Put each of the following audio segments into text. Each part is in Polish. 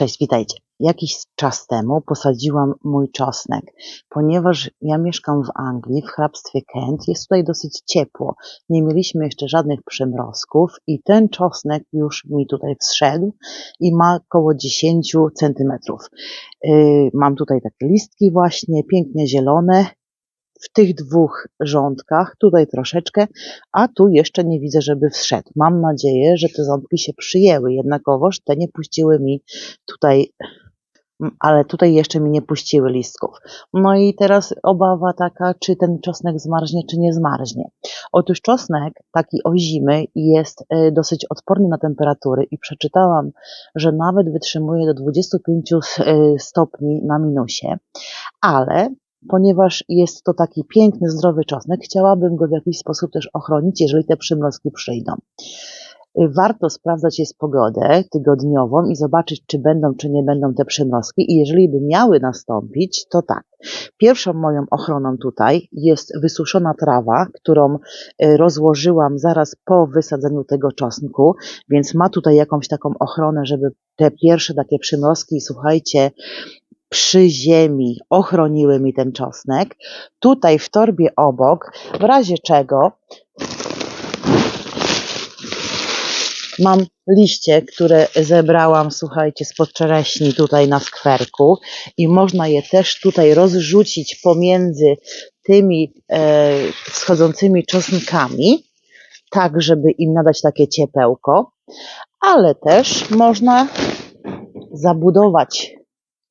Cześć, witajcie. Jakiś czas temu posadziłam mój czosnek, ponieważ ja mieszkam w Anglii, w hrabstwie Kent, jest tutaj dosyć ciepło. Nie mieliśmy jeszcze żadnych przymrozków i ten czosnek już mi tutaj wzszedł i ma około 10 centymetrów. Mam tutaj takie listki właśnie, pięknie zielone. W tych dwóch rządkach, tutaj troszeczkę, a tu jeszcze nie widzę, żeby wszedł. Mam nadzieję, że te ząbki się przyjęły, jednakowoż te nie puściły mi tutaj, ale tutaj jeszcze mi nie puściły listków. No i teraz obawa taka, czy ten czosnek zmarznie, czy nie zmarznie. Otóż czosnek taki ozimy jest dosyć odporny na temperatury i przeczytałam, że nawet wytrzymuje do 25 stopni na minusie, ale ponieważ jest to taki piękny, zdrowy czosnek, chciałabym go w jakiś sposób też ochronić, jeżeli te przymrozki przyjdą. Warto sprawdzać jest pogodę tygodniową i zobaczyć, czy będą, czy nie będą te przymrozki. I jeżeli by miały nastąpić, to tak. Pierwszą moją ochroną tutaj jest wysuszona trawa, którą rozłożyłam zaraz po wysadzeniu tego czosnku, więc ma tutaj jakąś taką ochronę, żeby te pierwsze takie przymrozki, słuchajcie, przy ziemi ochroniły mi ten czosnek. Tutaj w torbie obok, w razie czego mam liście, które zebrałam, słuchajcie, spod czereśni tutaj na skwerku i można je też tutaj rozrzucić pomiędzy tymi wschodzącymi czosnkami, tak żeby im nadać takie ciepełko, ale też można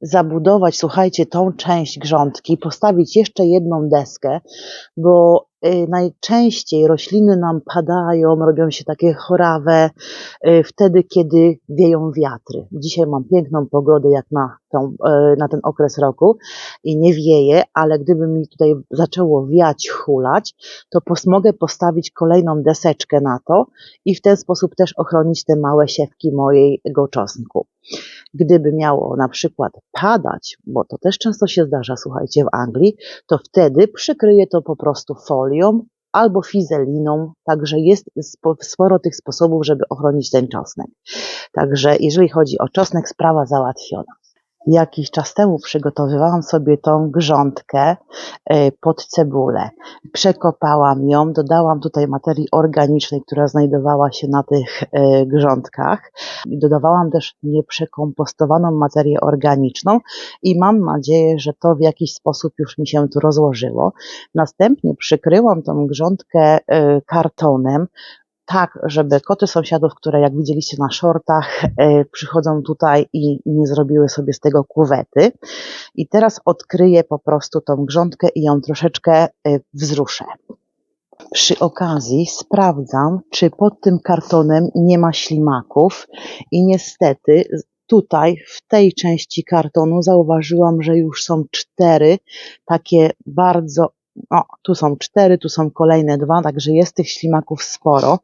zabudować, słuchajcie, tą część grządki, postawić jeszcze jedną deskę, bo najczęściej rośliny nam padają, robią się takie chorawe wtedy, kiedy wieją wiatry. Dzisiaj mam piękną pogodę jak na ten okres roku i nie wieje, ale gdyby mi tutaj zaczęło wiać, hulać, to mogę postawić kolejną deseczkę na to i w ten sposób też ochronić te małe siewki mojego czosnku. Gdyby miało na przykład padać, bo to też często się zdarza, słuchajcie, w Anglii, to wtedy przykryję to po prostu folią albo fizeliną, także jest sporo tych sposobów, żeby ochronić ten czosnek. Także jeżeli chodzi o czosnek, sprawa załatwiona. Jakiś czas temu przygotowywałam sobie tą grządkę pod cebulę. Przekopałam ją, dodałam tutaj materii organicznej, która znajdowała się na tych grządkach. Dodawałam też nieprzekompostowaną materię organiczną i mam nadzieję, że to w jakiś sposób już mi się tu rozłożyło. Następnie przykryłam tą grządkę kartonem, tak, żeby koty sąsiadów, które jak widzieliście na shortach, przychodzą tutaj i nie zrobiły sobie z tego kuwety. I teraz odkryję po prostu tą grządkę i ją troszeczkę wzruszę. Przy okazji sprawdzam, czy pod tym kartonem nie ma ślimaków i niestety tutaj w tej części kartonu zauważyłam, że już są 4 takie bardzo, tu są 4, tu są kolejne 2, także jest tych ślimaków sporo,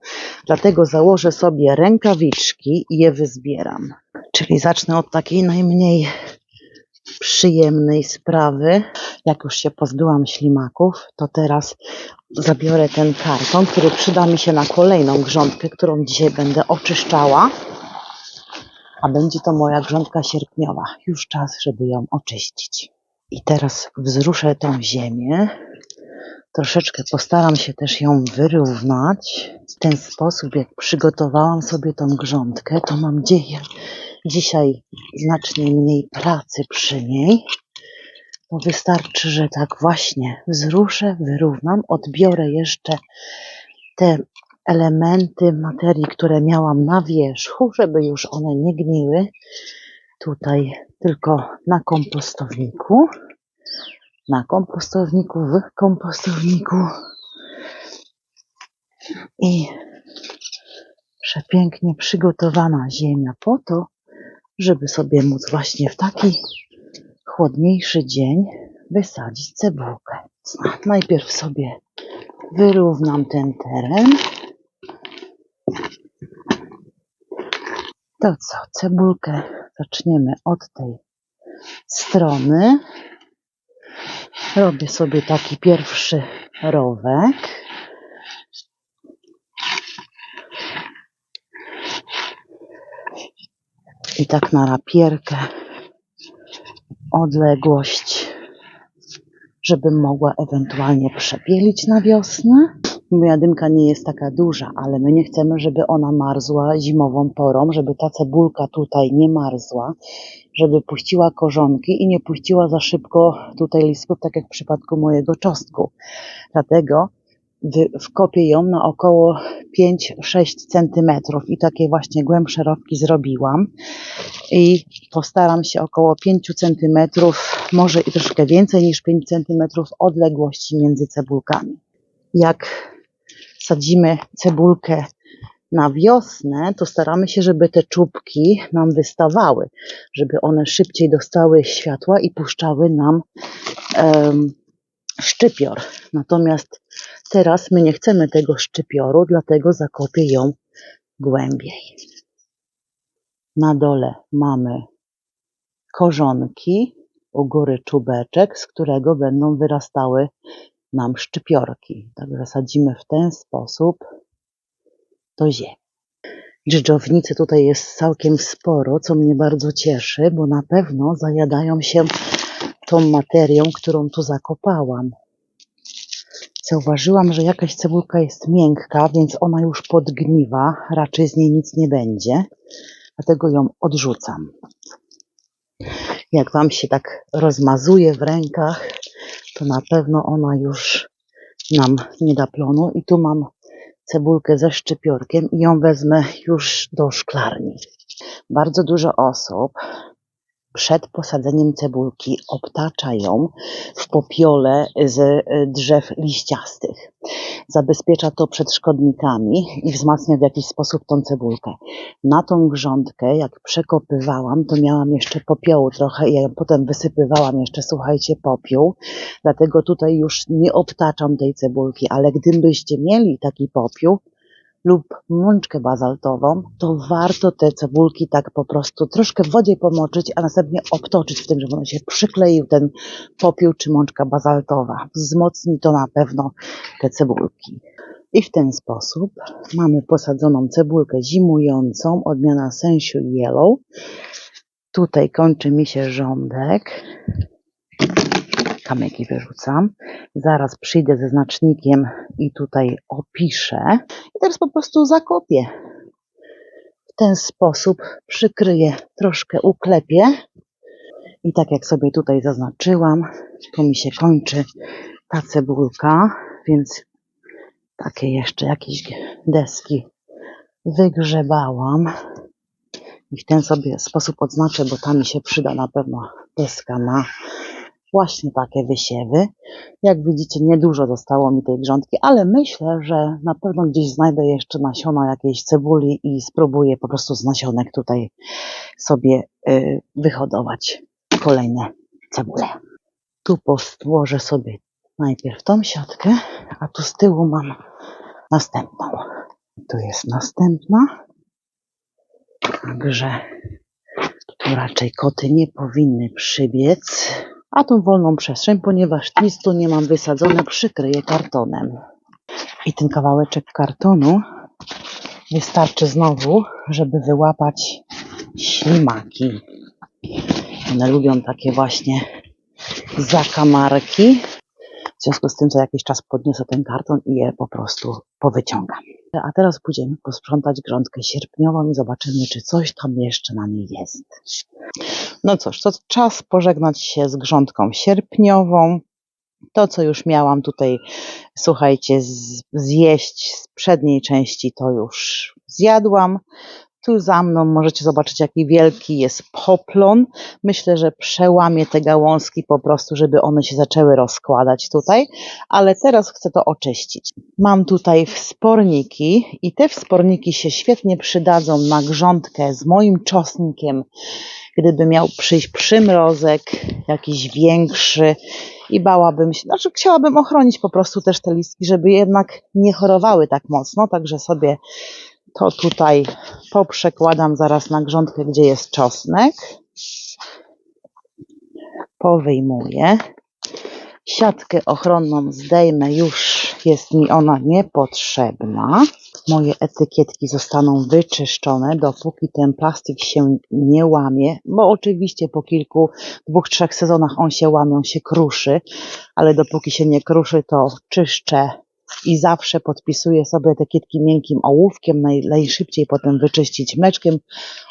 dlatego założę sobie rękawiczki i je wyzbieram. Czyli zacznę od takiej najmniej przyjemnej sprawy. Jak już się pozbyłam ślimaków, to teraz zabiorę ten karton, który przyda mi się na kolejną grządkę, którą dzisiaj będę oczyszczała, a będzie to moja grządka sierpniowa. Już czas, żeby ją oczyścić. I teraz wzruszę tą ziemię. Troszeczkę postaram się też ją wyrównać. W ten sposób, jak przygotowałam sobie tą grządkę, to mam dzisiaj znacznie mniej pracy przy niej. Bo wystarczy, że tak właśnie wzruszę, wyrównam, odbiorę jeszcze te elementy materii, które miałam na wierzchu, żeby już one nie gniły. Tutaj tylko na kompostowniku, w kompostowniku i przepięknie przygotowana ziemia po to, żeby sobie móc właśnie w taki chłodniejszy dzień wysadzić cebulkę. Najpierw sobie wyrównam ten teren. To co, cebulkę zaczniemy od tej strony. Robię sobie taki pierwszy rowek. I tak na rapierkę odległość, żebym mogła ewentualnie przepielić na wiosnę. Moja dymka nie jest taka duża, ale my nie chcemy, żeby ona marzła zimową porą, żeby ta cebulka tutaj nie marzła, żeby puściła korzonki i nie puściła za szybko tutaj listków, tak jak w przypadku mojego czosnku. Dlatego wkopię ją na około 5-6 cm i takie właśnie głębsze rowki zrobiłam i postaram się około 5 cm, może i troszkę więcej niż 5 cm odległości między cebulkami. Jak sadzimy cebulkę na wiosnę, to staramy się, żeby te czubki nam wystawały, żeby one szybciej dostały światła i puszczały nam szczypior. Natomiast teraz my nie chcemy tego szczypioru, dlatego zakopię ją głębiej. Na dole mamy korzonki, u góry czubeczek, z którego będą wyrastały nam szczypiorki. Tak zasadzimy w ten sposób do ziemi. Dżdżownicy tutaj jest całkiem sporo, co mnie bardzo cieszy, bo na pewno zajadają się tą materią, którą tu zakopałam. Zauważyłam, że jakaś cebulka jest miękka, więc ona już podgniwa, raczej z niej nic nie będzie, dlatego ją odrzucam. Jak Wam się tak rozmazuje w rękach, to na pewno ona już nam nie da plonu. I tu mam cebulkę ze szczypiorkiem i ją wezmę już do szklarni. Bardzo dużo osób przed posadzeniem cebulki obtacza ją w popiole z drzew liściastych. Zabezpiecza to przed szkodnikami i wzmacnia w jakiś sposób tą cebulkę. Na tą grządkę, jak przekopywałam, to miałam jeszcze popiołu trochę i ja potem wysypywałam jeszcze, słuchajcie, popiół. Dlatego tutaj już nie obtaczam tej cebulki, ale gdybyście mieli taki popiół lub mączkę bazaltową, to warto te cebulki tak po prostu troszkę w wodzie pomoczyć, a następnie obtoczyć w tym, żeby on się przykleił, ten popiół czy mączka bazaltowa. Wzmocni to na pewno te cebulki. I w ten sposób mamy posadzoną cebulkę zimującą, odmiana Sensu Yellow. Tutaj kończy mi się rządek. Kamyki wyrzucam. Zaraz przyjdę ze znacznikiem i tutaj opiszę. I teraz po prostu zakopię. W ten sposób przykryję, troszkę uklepię. I tak jak sobie tutaj zaznaczyłam, tu mi się kończy ta cebulka, więc takie jeszcze jakieś deski wygrzebałam. I w ten sobie sposób odznaczę, bo tam mi się przyda na pewno deska na właśnie takie wysiewy. Jak widzicie, niedużo zostało mi tej grządki, ale myślę, że na pewno gdzieś znajdę jeszcze nasiona jakiejś cebuli i spróbuję po prostu z nasionek tutaj sobie wyhodować kolejne cebule. Tu położę sobie najpierw tą siatkę, a tu z tyłu mam następną. Tu jest następna. Także tu raczej koty nie powinny przybiec. A tą wolną przestrzeń, ponieważ nic tu nie mam wysadzone, przykryję kartonem. I ten kawałeczek kartonu wystarczy znowu, żeby wyłapać ślimaki. One lubią takie właśnie zakamarki. W związku z tym co jakiś czas podniosę ten karton i je po prostu powyciągam. A teraz pójdziemy posprzątać grządkę sierpniową i zobaczymy, czy coś tam jeszcze na niej jest. No cóż, to czas pożegnać się z grządką sierpniową. To, co już miałam tutaj, słuchajcie, zjeść z przedniej części, to już zjadłam. Tu za mną możecie zobaczyć, jaki wielki jest poplon. Myślę, że przełamię te gałązki po prostu, żeby one się zaczęły rozkładać tutaj, ale teraz chcę to oczyścić. Mam tutaj wsporniki i te wsporniki się świetnie przydadzą na grządkę z moim czosnkiem, gdyby miał przyjść przymrozek, jakiś większy i bałabym się, chciałabym ochronić po prostu też te listki, żeby jednak nie chorowały tak mocno, także sobie to tutaj poprzekładam zaraz na grządkę, gdzie jest czosnek. Powyjmuję. Siatkę ochronną zdejmę już jest mi ona niepotrzebna. Moje etykietki zostaną wyczyszczone, dopóki ten plastik się nie łamie, bo oczywiście po kilku, 2-3 sezonach on się łamią, się kruszy, ale dopóki się nie kruszy, to czyszczę i zawsze podpisuję sobie etykietki miękkim ołówkiem, najszybciej potem wyczyścić mleczkiem.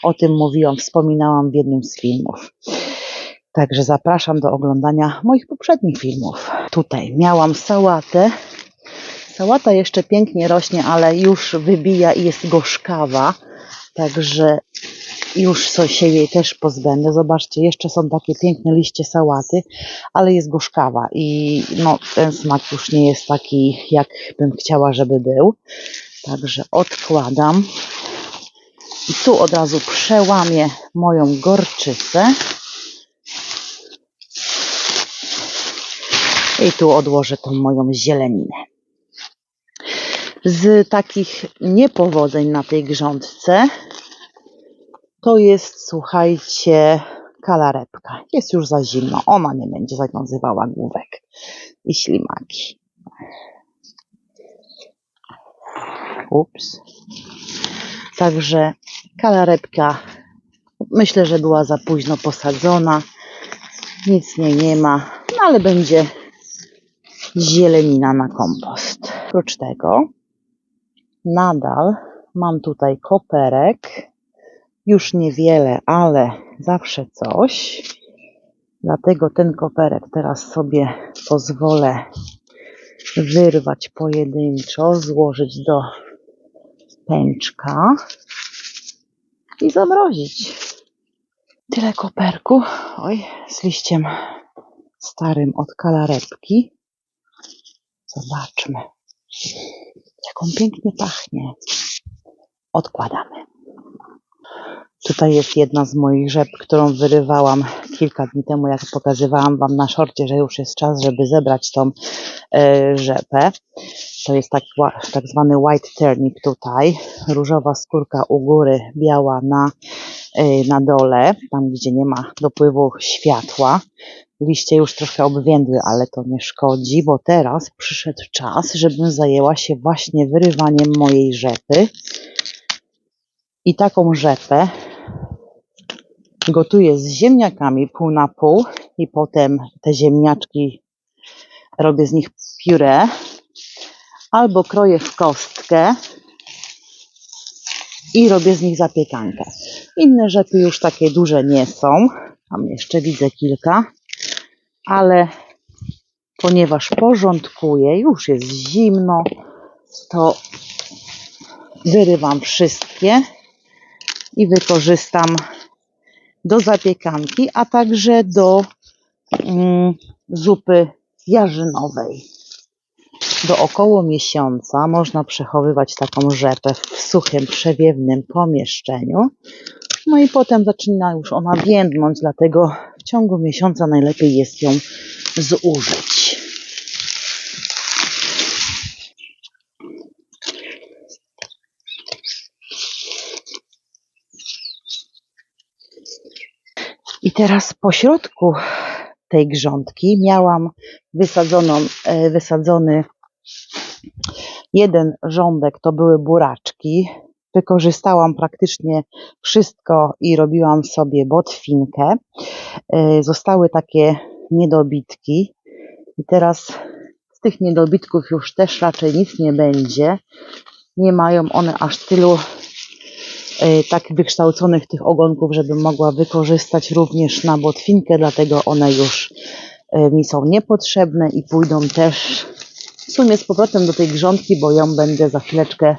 O tym mówiłam, wspominałam w jednym z filmów. Także zapraszam do oglądania moich poprzednich filmów. Tutaj miałam sałatę. Sałata jeszcze pięknie rośnie, ale już wybija i jest gorzkawa. Także już się jej też pozbędę. Zobaczcie, jeszcze są takie piękne liście sałaty, ale jest gorzkawa i no, ten smak już nie jest taki, jak bym chciała, żeby był. Także odkładam. I tu od razu przełamię moją gorczycę. I tu odłożę tą moją zieleninę. Z takich niepowodzeń na tej grządce to jest, słuchajcie, kalarepka. Jest już za zimno. Ona nie będzie zawiązywała główek i ślimaki. Ups. Także kalarepka, myślę, że była za późno posadzona. Nic w niej nie ma, no ale będzie zielenina na kompost. Oprócz tego nadal mam tutaj koperek. Już niewiele, ale zawsze coś. Dlatego ten koperek teraz sobie pozwolę wyrwać pojedynczo, złożyć do pęczka i zamrozić. Tyle koperku. Oj, z liściem starym od kalarepki. Zobaczmy, jak on pięknie pachnie. Odkładamy. Tutaj jest jedna z moich rzep, którą wyrywałam kilka dni temu, jak pokazywałam Wam na szorcie, że już jest czas, żeby zebrać tą rzepę. To jest tak zwany white turnip tutaj. Różowa skórka u góry, biała na dole, tam gdzie nie ma dopływu światła. Liście już trochę obwiędły, ale to nie szkodzi, bo teraz przyszedł czas, żebym zajęła się właśnie wyrywaniem mojej rzepy. I taką rzepę gotuję z ziemniakami pół na pół i potem te ziemniaczki robię z nich pióre albo kroję w kostkę i robię z nich zapiekankę. Inne rzepy już takie duże nie są, tam jeszcze widzę kilka, ale ponieważ porządkuję, już jest zimno, to wyrywam wszystkie i wykorzystam do zapiekanki, a także do zupy jarzynowej. Do około miesiąca można przechowywać taką rzepę w suchym, przewiewnym pomieszczeniu. No i potem zaczyna już ona więdnąć, dlatego w ciągu miesiąca najlepiej jest ją zużyć. I teraz po środku tej grządki miałam wysadzony jeden rządek, to były buraczki. Wykorzystałam praktycznie wszystko i robiłam sobie botwinkę. Zostały takie niedobitki i teraz z tych niedobitków już też raczej nic nie będzie. Nie mają one aż tylu tak wykształconych tych ogonków, żebym mogła wykorzystać również na botwinkę, dlatego one już mi są niepotrzebne i pójdą też w sumie z powrotem do tej grządki, bo ją będę za chwileczkę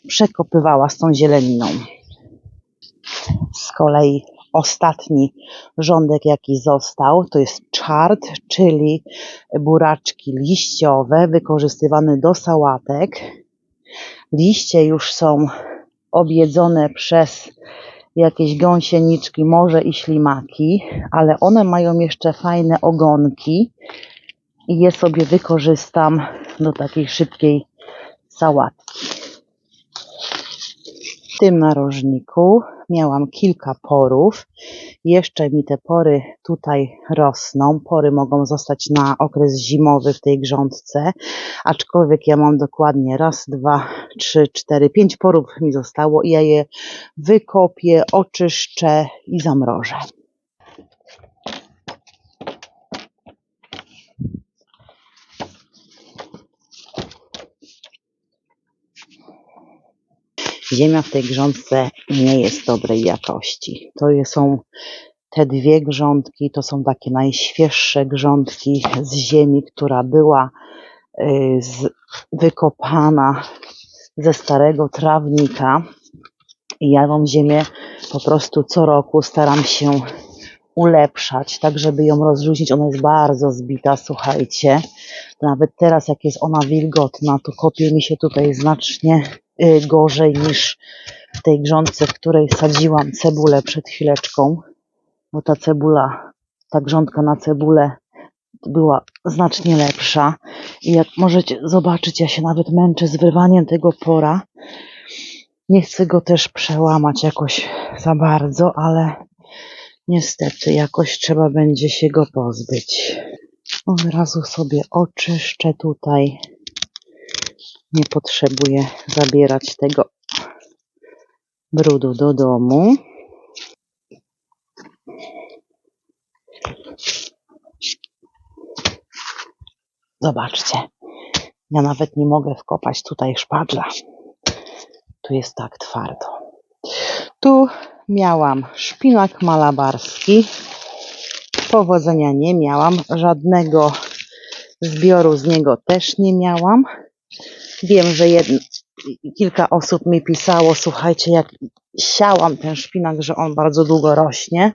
przekopywała z tą zieleniną. Z kolei ostatni rządek, jaki został, to jest czard, czyli buraczki liściowe wykorzystywane do sałatek. Liście już są objedzone przez jakieś gąsieniczki, może i ślimaki, ale one mają jeszcze fajne ogonki i je sobie wykorzystam do takiej szybkiej sałatki. W tym narożniku miałam kilka porów. Jeszcze mi te pory tutaj rosną. Pory mogą zostać na okres zimowy w tej grządce, aczkolwiek ja mam dokładnie raz, dwa, trzy, cztery, 5 porów mi zostało i ja je wykopię, oczyszczę i zamrożę. Ziemia w tej grządce nie jest dobrej jakości. Są te 2 grządki, to są takie najświeższe grządki z ziemi, która była wykopana ze starego trawnika. I ja tą ziemię po prostu co roku staram się ulepszać, tak żeby ją rozluźnić. Ona jest bardzo zbita, słuchajcie. Nawet teraz, jak jest ona wilgotna, to kopie mi się tutaj znacznie gorzej niż w tej grządce, w której sadziłam cebulę przed chwileczką, bo ta grządka na cebulę była znacznie lepsza. I jak możecie zobaczyć, ja się nawet męczę z wyrwaniem tego pora. Nie chcę go też przełamać jakoś za bardzo, ale niestety jakoś trzeba będzie się go pozbyć. Od razu sobie oczyszczę tutaj. Nie potrzebuję zabierać tego brudu do domu. Zobaczcie, ja nawet nie mogę wkopać tutaj szpadla. Tu jest tak twardo. Tu miałam szpinak malabarski. Powodzenia nie miałam. Żadnego zbioru z niego też nie miałam. Wiem, że kilka osób mi pisało, słuchajcie, jak siałam ten szpinak, że on bardzo długo rośnie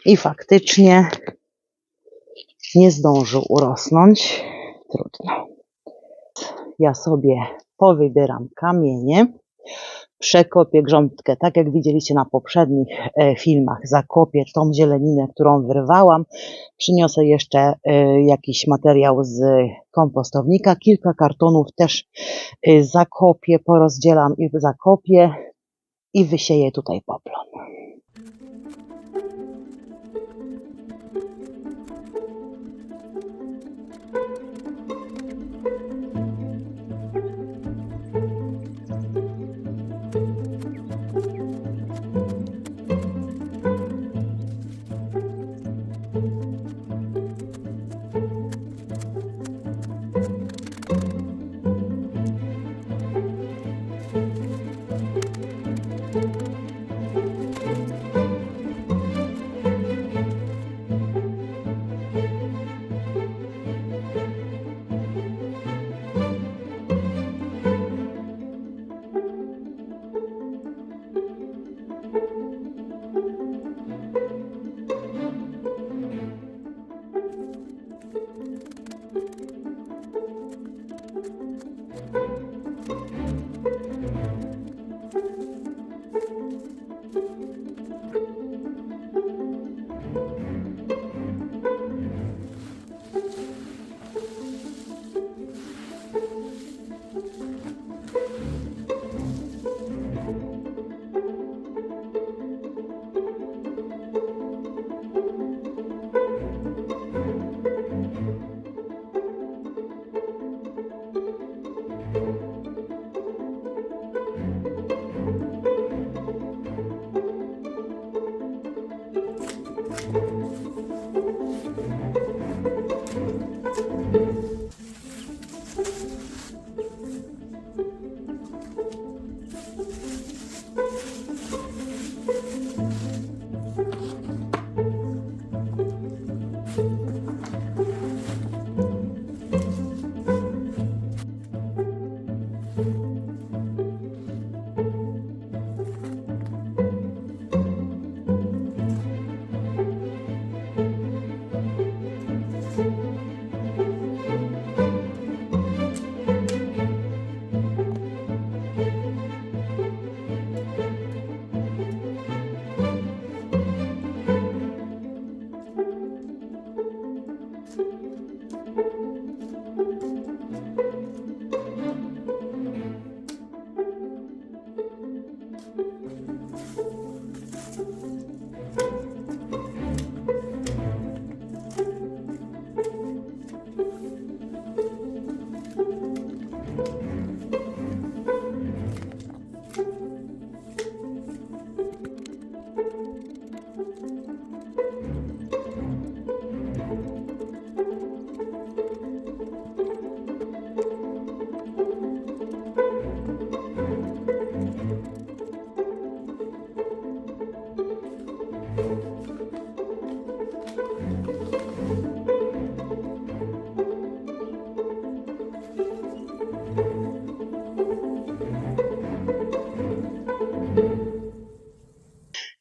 i faktycznie nie zdążył urosnąć. Trudno. Ja sobie powybieram kamienie, przekopię grządkę, tak jak widzieliście na poprzednich filmach, zakopię tą zieleninę, którą wyrwałam, przyniosę jeszcze jakiś materiał z kompostownika, kilka kartonów też zakopię, porozdzielam i zakopię i wysieję tutaj poplon.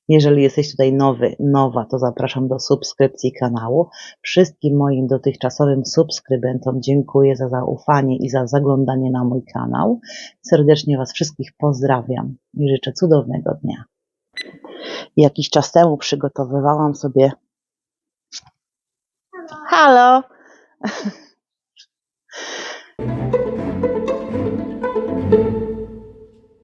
Jeżeli jesteś tutaj nowa, to zapraszam do subskrypcji kanału. Wszystkim moim dotychczasowym subskrybentom dziękuję za zaufanie i za zaglądanie na mój kanał. Serdecznie Was wszystkich pozdrawiam i życzę cudownego dnia. Jakiś czas temu przygotowywałam sobie... Halo!